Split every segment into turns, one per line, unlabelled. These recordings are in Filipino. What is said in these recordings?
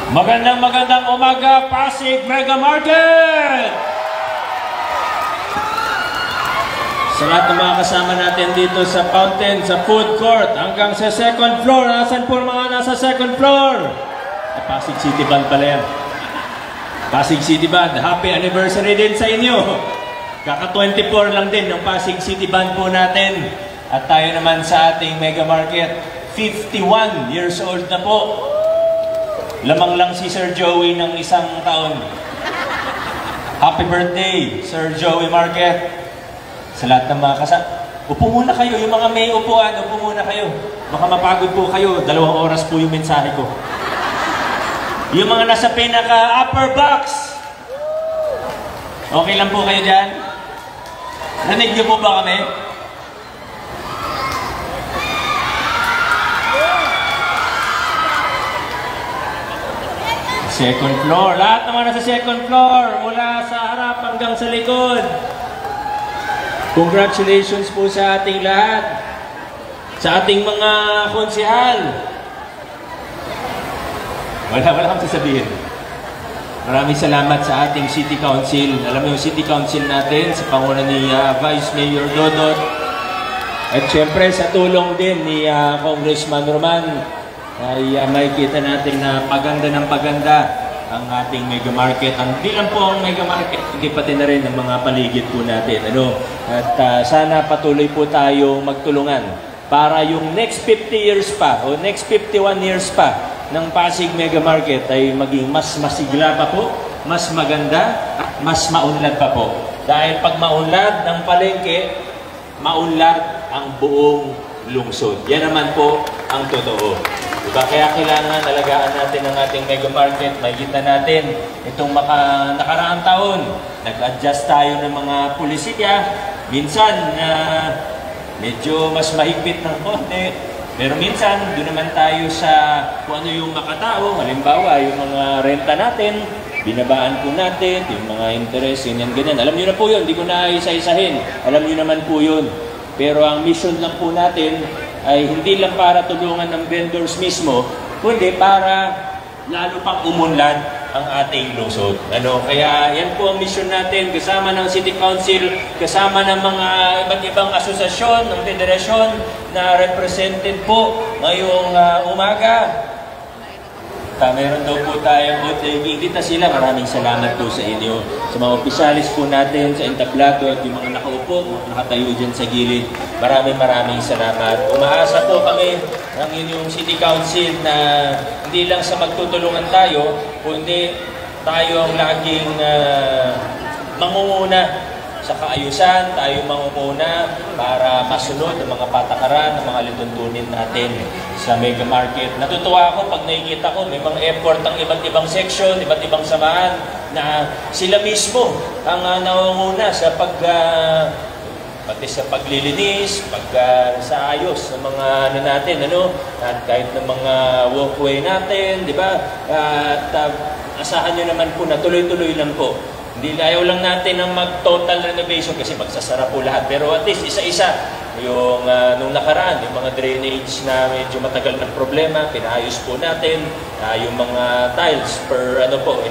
Magandang umaga, Pasig Mega Market! Sa lahat ng mga kasama natin dito sa fountain, sa food court, hanggang sa second floor. Nasaan po mga nasa second floor? Pasig City Band pala yan. Pasig City Band, happy anniversary din sa inyo. Kaka-24 lang din ng Pasig City Band po natin. At tayo naman sa ating Mega Market, 51 years old na po. Lamang lang si Sir Joey ng isang taon. Happy birthday, Sir Joey Market. Sa lahat ng mga upo muna kayo. Yung mga may upuan, upo muna kayo. Baka mapagod po kayo. 2 oras po yung mensahe ko. Yung mga nasa pinaka-upper box. Okay lang po kayo dyan? Nanig niyo po ba kami? Second floor. Lahat naman nasa second floor. Mula sa harap hanggang sa likod. Congratulations po sa ating lahat. Sa ating mga konsehal. Wala akong sasabihin. Maraming salamat sa ating City Council. Alam mo yung City Council natin sa panguna ni Vice Mayor Dodot. At syempre sa tulong din ni Congressman Roman. Ay makikita natin na paganda ng paganda ang ating Mega Market. Hindi lang po ang Mega Market, hindi pati na rin ang mga paligid po natin. At sana patuloy po tayong magtulungan para yung next 50 years pa o next 51 years pa ng Pasig Mega Market ay maging mas masigla pa po, mas maganda, mas maunlad pa po. Dahil pag maunlad ng palengke, maunlad ang buong lungsod. Yan naman po ang totoo. Diba? Kaya kailangan alagaan natin ang ating Mega Market. Makikita natin itong nakaraang taon. Nag-adjust tayo ng mga pulisya. Minsan, medyo mas mahigpit ng konti. Pero minsan, doon naman tayo sa kung ano yung makatao. Halimbawa, yung mga renta natin, binabaan po natin, yung mga interest, ganyan. Alam nyo na po yun, hindi ko na isa-isahin. Alam nyo naman po yun. Pero ang mission lang po natin ay hindi lang para tulungan ng vendors mismo, kundi para lalo pang umunlad ang ating lungsod. Kaya yan po ang mission natin, kasama ng City Council, kasama ng mga iba't ibang asosasyon, ng federasyon na represented po ngayong umaga. Meron daw po tayong dito sila. Maraming salamat po sa inyo. Sa mga opisyalis po natin, sa entablado at yung mga nakaupo, nakatayo dyan sa gilid. Maraming salamat. Umaasa po kami ng inyong City Council na hindi lang sa magtutulungan tayo, kundi tayo ang laging mangunguna sa kaayusan, tayo mangunguna para masunod ang mga patakaran, ang mga lituntunin natin sa Mega Market. Natutuwa ako pag nakikita ko may mga effort ng iba't ibang section, iba't ibang samahan na sila mismo ang nangunguna sa pati sa paglilinis, sa ayos ng mga natin, at kahit ng mga walkway natin, di ba? At asahan nyo naman po na tuloy-tuloy lang po. Hindi ayaw lang natin ng mag-total renovation kasi magsasara po lahat. Pero at least isa-isa, yung nung nakaraan, yung mga drainage na medyo matagal ng problema, pinaayos po natin. Yung mga tiles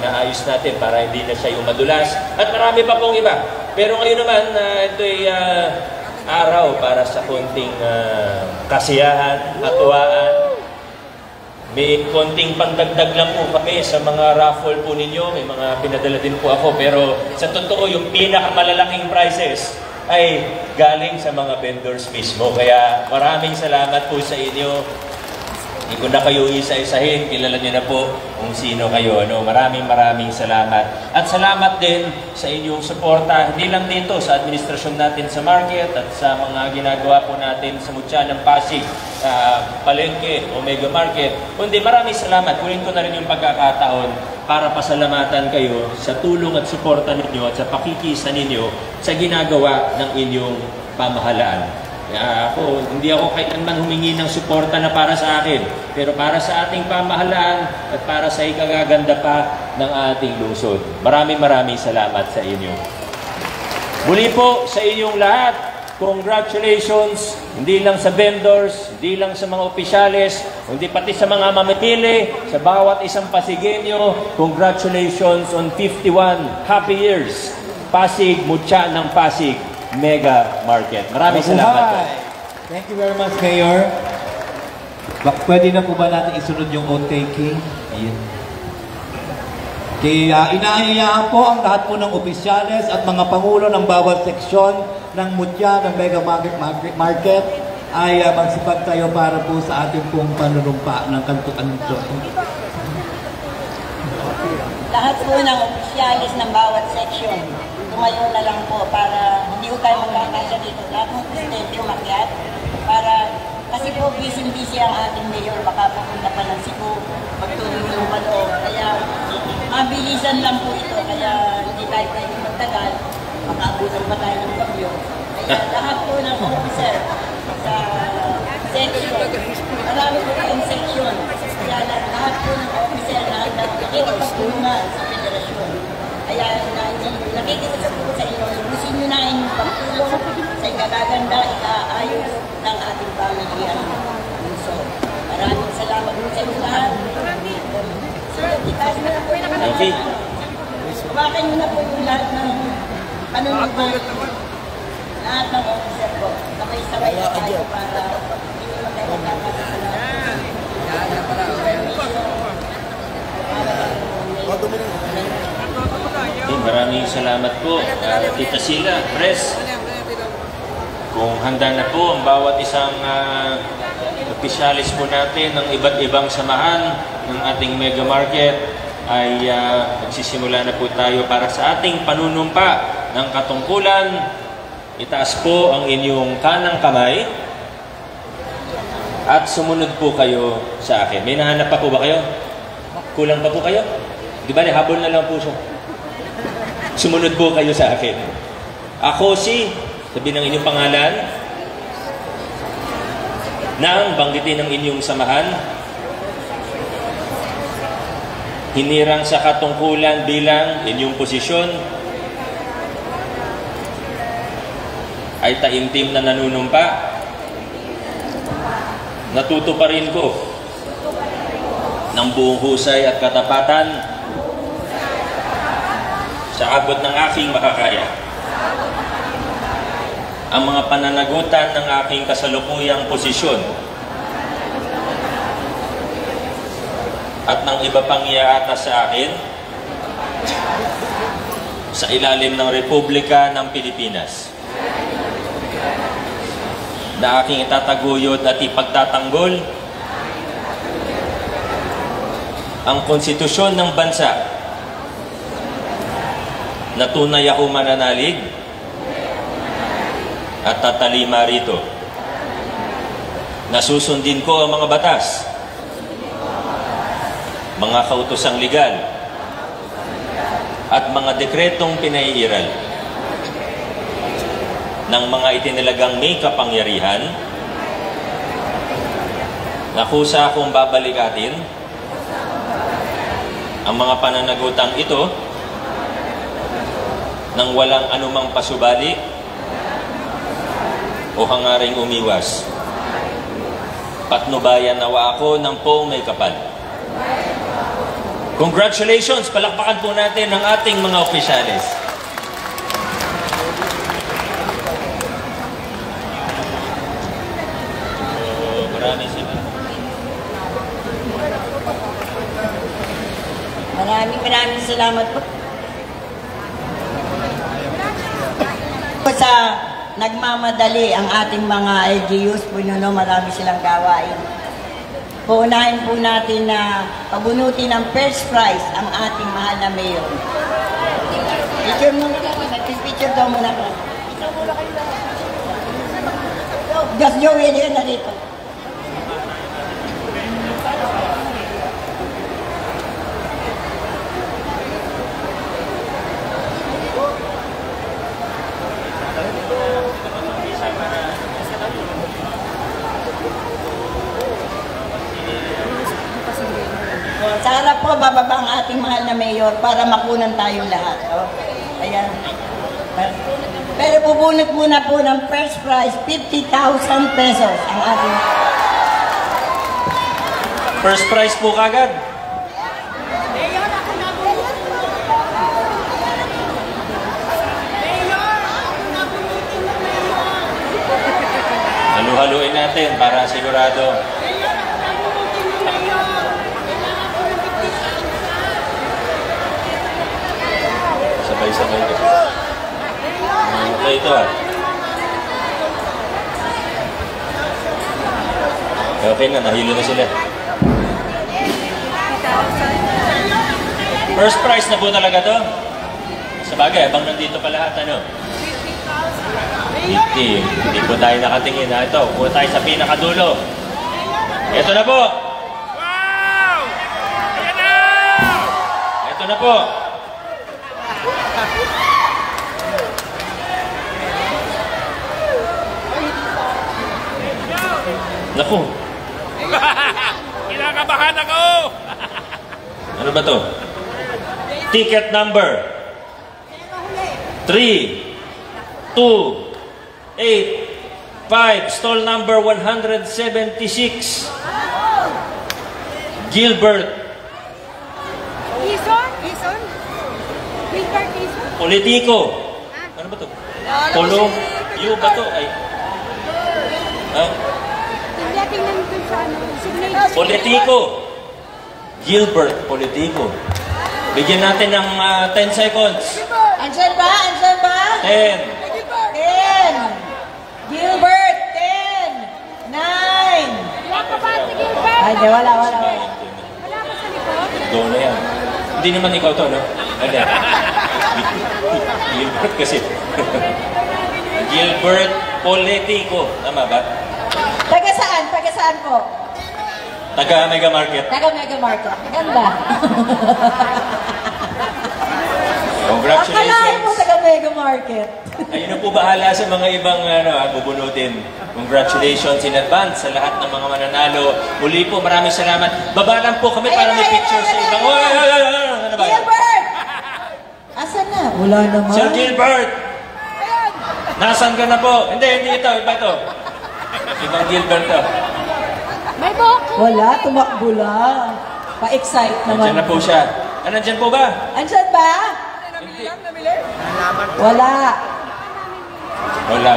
inaayos natin para hindi na siya yung madulas. At marami pa pong iba. Pero ngayon naman, ito'y araw para sa konting kasiyahan, katuwaan. May konting pangdagdag lang po kami sa mga raffle po ninyo. May mga pinadala din po ako. Pero sa totoo, yung pinakamalalaking prizes ay galing sa mga vendors mismo. Kaya maraming salamat po sa inyo. Hindi ko na kayo isa-isahin. Kilala niyo na po kung sino kayo. Maraming salamat. At salamat din sa inyong suporta. Hindi lang dito sa administrasyon natin sa market at sa mga ginagawa po natin sa Mutya ng Pasig, Palengke o Mega Market. Kundi maraming salamat. Kunin ko na rin yung pagkakataon para pasalamatan kayo sa tulong at suporta ninyo at sa pakikisa ninyo sa ginagawa ng inyong pamahalaan. Hindi ako kailanman humingi ng suporta na para sa akin, pero para sa ating pamahalaan at para sa ikagaganda pa ng ating lungsod. Maraming salamat sa inyo. Muli po sa inyong lahat, congratulations, hindi lang sa vendors, hindi lang sa mga opisyales, kundi pati sa mga mamimili, sa bawat isang Pasigueño, congratulations on 51 happy years. Pasig, Mutya ng Pasig, Mega Market. Maraming salamat po.
Thank you very much, Mayor. Pwede na po ba natin isunod yung oath taking? Ayan. Kaya inaanyayahan po ang lahat po ng opisyales at mga pangulo ng bawat seksyon ng Mutya ng Mega Market ay magsipagtayo para po sa ating pong panunumpa ng kantuan nito.
Lahat po ng opisyalis ng bawat seksyon, tumayo na lang po para hindi ko tayo magkakasya dito. Lahat ng presidente umakyat para, kasi po busy-busy ang ating mayor, baka pupunta pa ng Cebu, magtulong yung paloob. Kaya mabilisan lang po ito, kaya hindi tayo pwede magtagal, makaabutan pa tayo ng bagyo. Kaya lahat po ng officer sa section, marami po kayong section. Kaya lahat po ng officer na nakikipagtulungan sa federasyon. Kaya nakikipagtulungan po sa inyo, lubusin nyo na inyong pagtulong sa ikagaganda, ikaayos ng ating pamilya. So, maraming salamat po sa inyo lahat.
Okay.
Subakan nyo na po yung lahat ng panunod lahat ng officer ko. Sabay-sabay na tayo para hindi mo tayo magkakasalamat.
Maraming salamat po, Tita Sila, Pres. Kung handa na po ang bawat isang opisyalis po natin ng iba't ibang samahan ng ating Mega Market, ay magsisimula na po tayo para sa ating panunumpa ng katungkulan. Itaas po ang inyong kanang kamay at sumunod po kayo sa akin. May nahanap pa po ba kayo? Kulang pa po kayo? Di ba, habol na lang po siya. Sumunod po kayo sa akin. Ako si, sabi ng inyong pangalan, nang banggitin ng inyong samahan, hinirang sa katungkulan bilang inyong posisyon, ay taimtim na nanunumpa, natutuparin ko ng buong husay at katapatan sa abot ng aking makakaya ang mga pananagutan ng aking kasalukuyang posisyon at ng iba pang iaatas sa akin sa ilalim ng Republika ng Pilipinas, na aking itataguyod at ipagtatanggol ang konstitusyon ng bansa na tunay ako mananalig at tatalima rito. Nasusundin ko ang mga batas, mga kautosang legal, at mga dekretong pinaiiral ng mga itinilagang may kapangyarihan na kusa akong babalikatin ang mga pananagutang ito nang walang anumang pasubali o hangaring umiwas. Patnubayan nawa ako ng poong may kapal. Congratulations! Palakpakan po natin ang ating mga opisyalis.
Maraming salamat po sa nagmamadali ang ating mga LGUs po, marami silang gawain. Paunahin po natin na pabunutin ng first prize ang ating mahal na mayor. Picture muna ka, nag-picture daw muna ka. Just Joey, yan na dito. Sa harap po, bababa ang ating mahal na mayor para makunan tayong lahat. Okay. Ayan. Pero bubunot muna po ng first prize, 50,000 pesos ang ating
First prize po kagad. Halu-haluin natin para sigurado. Sabay-sabay ko. Okay, ito ah. Okay na, nahilo na sila. First prize na po talaga to. Sa bagay, abang nandito pa lahat, ano? 50. Hindi po tayo nakatingin. Ito, pupunta tayo sa pinakadulo. Ito na po.
Wow! Ayan na!
Ito na po. Naku.
Kinakabahan ako!
Ano ba to? Ticket number 3, 2, 8, 5, stall number 176. Gilbert
Ison? Gilbert Ison?
Politico. Ano ba to? Polo? Yu ba to? Ay. Ha?
Hindi tingnan dun sa ano, signature.
Politico. Gilbert Politico. Bigyan natin ng 10 seconds.
Andyan ba? Andyan ba?
10.
10. Gilbert, 10. 9.
Wala ka ba si Gilbert?
Ay, di, wala.
Wala ka sa likod?
Doon na yan. Hindi naman ikaw to, no? Ano? Gilbert kasi. Gilbert Politico. Tama ba?
Taga saan? Taga saan po?
Taga Mega Market.
Taga Mega Market. Ganda. Akalain mo
Congratulations.
taga Mega Market.
Ayun na po bahala sa mga ibang bubunutin. Congratulations in advance sa lahat ng mga mananalo. Muli po, maraming salamat. Baba lang po kami para may picture sa ibang... Ano ba?
Gilbert! Asan na? Wala naman.
Sir Gilbert! Nasaan ka na po? Hindi ito. Iba ito. Ibang Gilbert to.
May buhok.
Wala, tumakbo lang. Pa-excite naman.
Nandiyan na po siya. Nandyan po ba?
Andyan ba?
Hindi.
Wala.
Wala.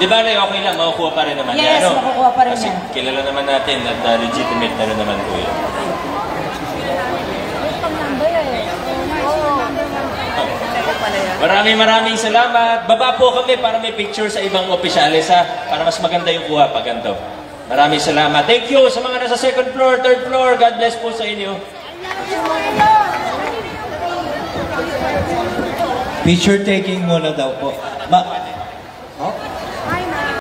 Di ba na okay lang, makukuha pa rin naman
Yes,
yan, ano?
makukuha pa rin
Kasi
yan.
kilala naman natin at legitimate na rin naman po yun. Maraming salamat. Baba po kami para may picture sa ibang opisyalis ha. Para mas maganda yung kuha pag ganito. Maraming salamat. Thank you sa mga nasa second floor, third floor. God bless po sa inyo.
Picture taking muna daw po.